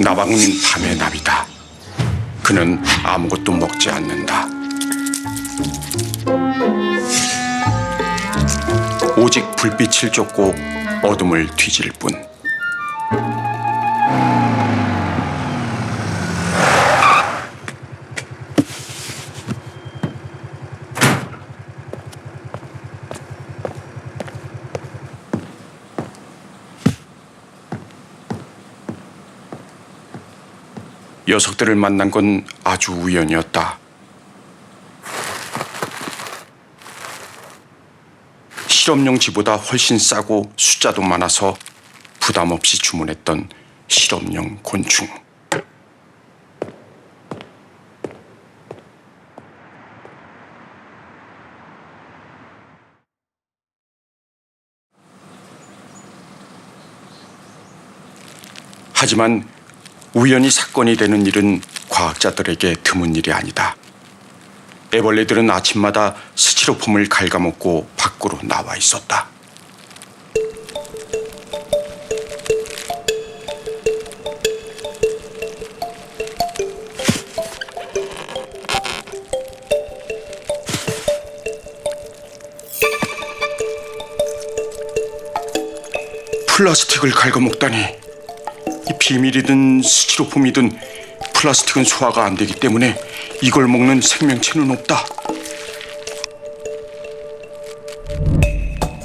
나방은 밤의 나비다. 그는 아무것도 먹지 않는다. 오직 불빛을 쫓고 어둠을 뒤질 뿐. 녀석들을 만난 건 아주 우연이었다. 실험용지보다 훨씬 싸고 숫자도 많아서 부담 없이 주문했던 실험용 곤충. 하지만 우연히 사건이 되는 일은 과학자들에게 드문 일이 아니다. 애벌레들은 아침마다 스티로폼을 갉아먹고 밖으로 나와 있었다. 플라스틱을 갉아먹다니. 이 비밀이든 스티로폼이든 플라스틱은 소화가 안 되기 때문에 이걸 먹는 생명체는 없다.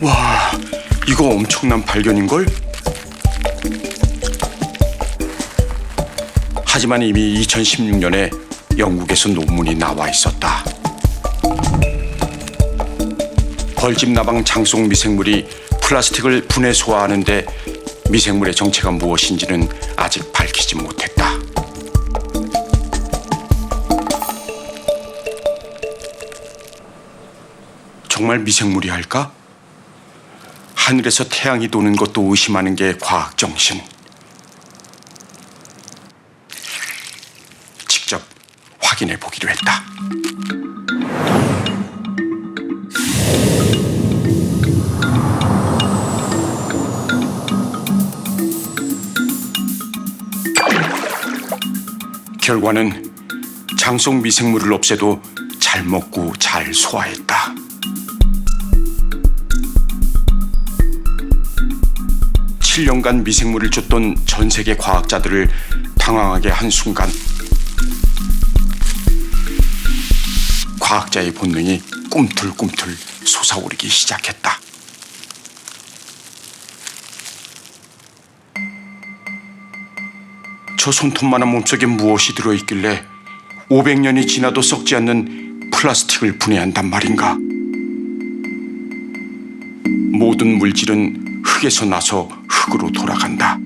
와, 이거 엄청난 발견인걸? 하지만 이미 2016년에 영국에서 논문이 나와 있었다. 벌집나방 장속 미생물이 플라스틱을 분해 소화하는데 미생물의 정체가 무엇인지는 아직 밝히지 못했다. 정말 미생물이 할까? 하늘에서 태양이 도는 것도 의심하는 게 과학 정신. 직접 확인해 보기로 했다. 결과는 장속 미생물을 없애도 잘 먹고 잘 소화했다. (7년간) 미생물을 쫓던 전 세계 과학자들을 당황하게 한 순간 과학자의 본능이 꿈틀꿈틀 솟아오르기 시작했다. 저 손톱만한 몸속에 무엇이 들어있길래 500년이 지나도 썩지 않는 플라스틱을 분해한단 말인가? 모든 물질은 흙에서 나서 흙으로 돌아간다.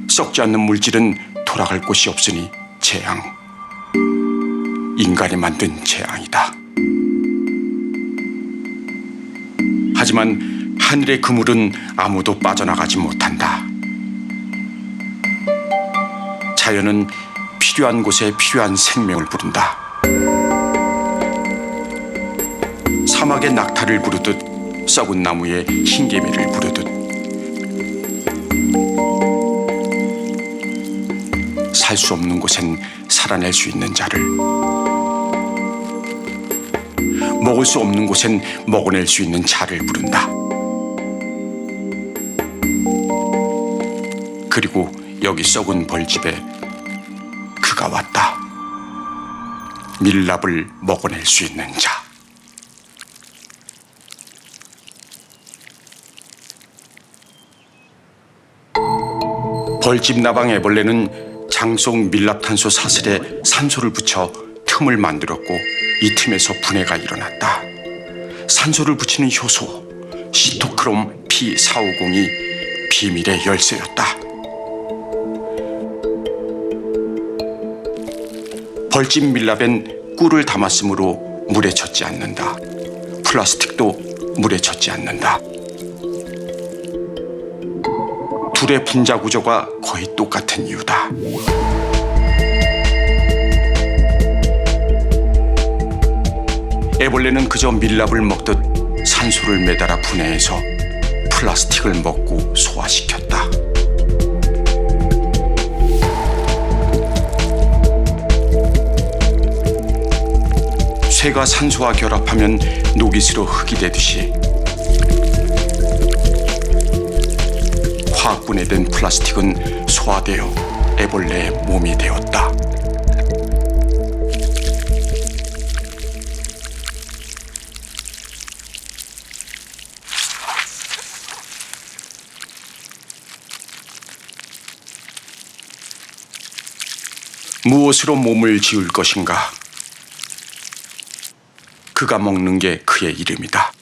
썩지 않는 물질은 돌아갈 곳이 없으니 재앙. 인간이 만든 재앙이다. 하지만 하늘의 그물은 아무도 빠져나가지 못한다. 자연은 필요한 곳에 필요한 생명을 부른다. 사막의 낙타를 부르듯 썩은 나무에 흰개미를 부르듯 살 수 없는 곳엔 살아낼 수 있는 자를, 먹을 수 없는 곳엔 먹어낼 수 있는 자를 부른다. 그리고 여기 썩은 벌집에 그가 왔다. 밀랍을 먹어낼 수 있는 자. 벌집나방 애벌레는 장속 밀랍탄소 사슬에 산소를 붙여 틈을 만들었고 이 틈에서 분해가 일어났다. 산소를 붙이는 효소 시토크롬 P450이 비밀의 열쇠였다. 벌집 밀랍엔 꿀을 담았으므로 물에 젖지 않는다. 플라스틱도 물에 젖지 않는다. 둘의 분자 구조가 거의 똑같은 이유다. 애벌레는 그저 밀랍을 먹듯 산소를 매달아 분해해서 플라스틱을 먹고 소화시켰다. 쇠가 산소와 결합하면 녹이스로 흙이 되듯이 화학 분해된 플라스틱은 소화되어 애벌레의 몸이 되었다. 무엇으로 몸을 지을 것인가? 그가 먹는 게 그의 이름이다.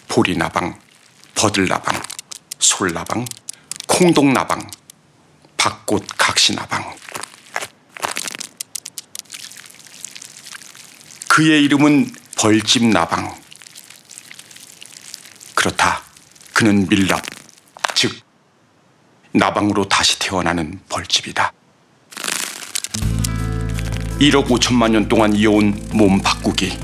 보리나방, 버들나방, 솔나방, 콩독나방, 박꽃 각시나방. 그의 이름은 벌집나방. 그렇다. 그는 밀랍, 즉 나방으로 다시 태어나는 벌집이다. 1억 5천만 년 동안 이어온 몸 바꾸기.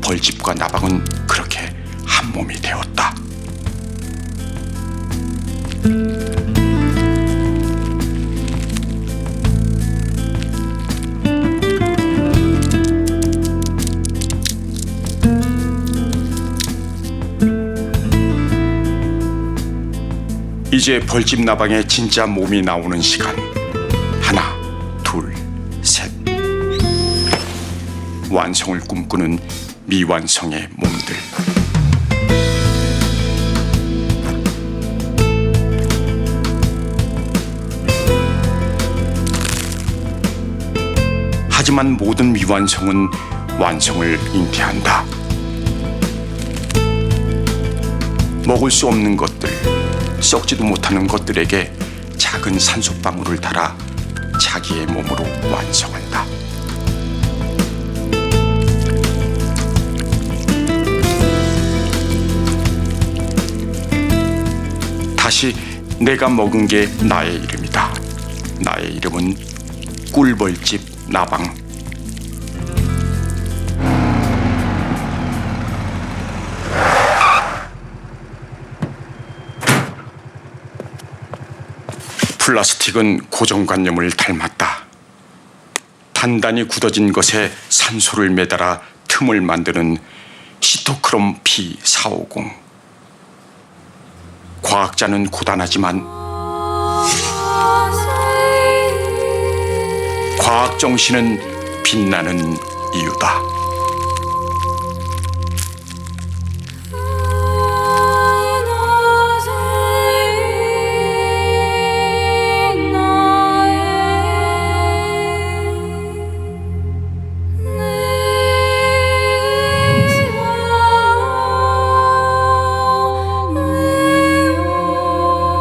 벌집과 나방은 그렇게 한 몸이 되었다. 이제 벌집 나방의 진짜 몸이 나오는 시간. 하나, 둘, 셋. 완성을 꿈꾸는 미완성의 몸들. 하지만 모든 미완성은 완성을 잉태한다. 먹을 수 없는 것들, 썩지도 못하는 것들에게 작은 산소방울을 달아 자기의 몸으로 완성한다. 다시 내가 먹은 게 나의 이름이다. 나의 이름은 꿀벌집 나방. 플라스틱은 고정관념을 닮았다. 단단히 굳어진 것에 산소를 매달아 틈을 만드는 시토크롬 P450. 과학자는 고단하지만 과학 정신은 빛나는 이유다.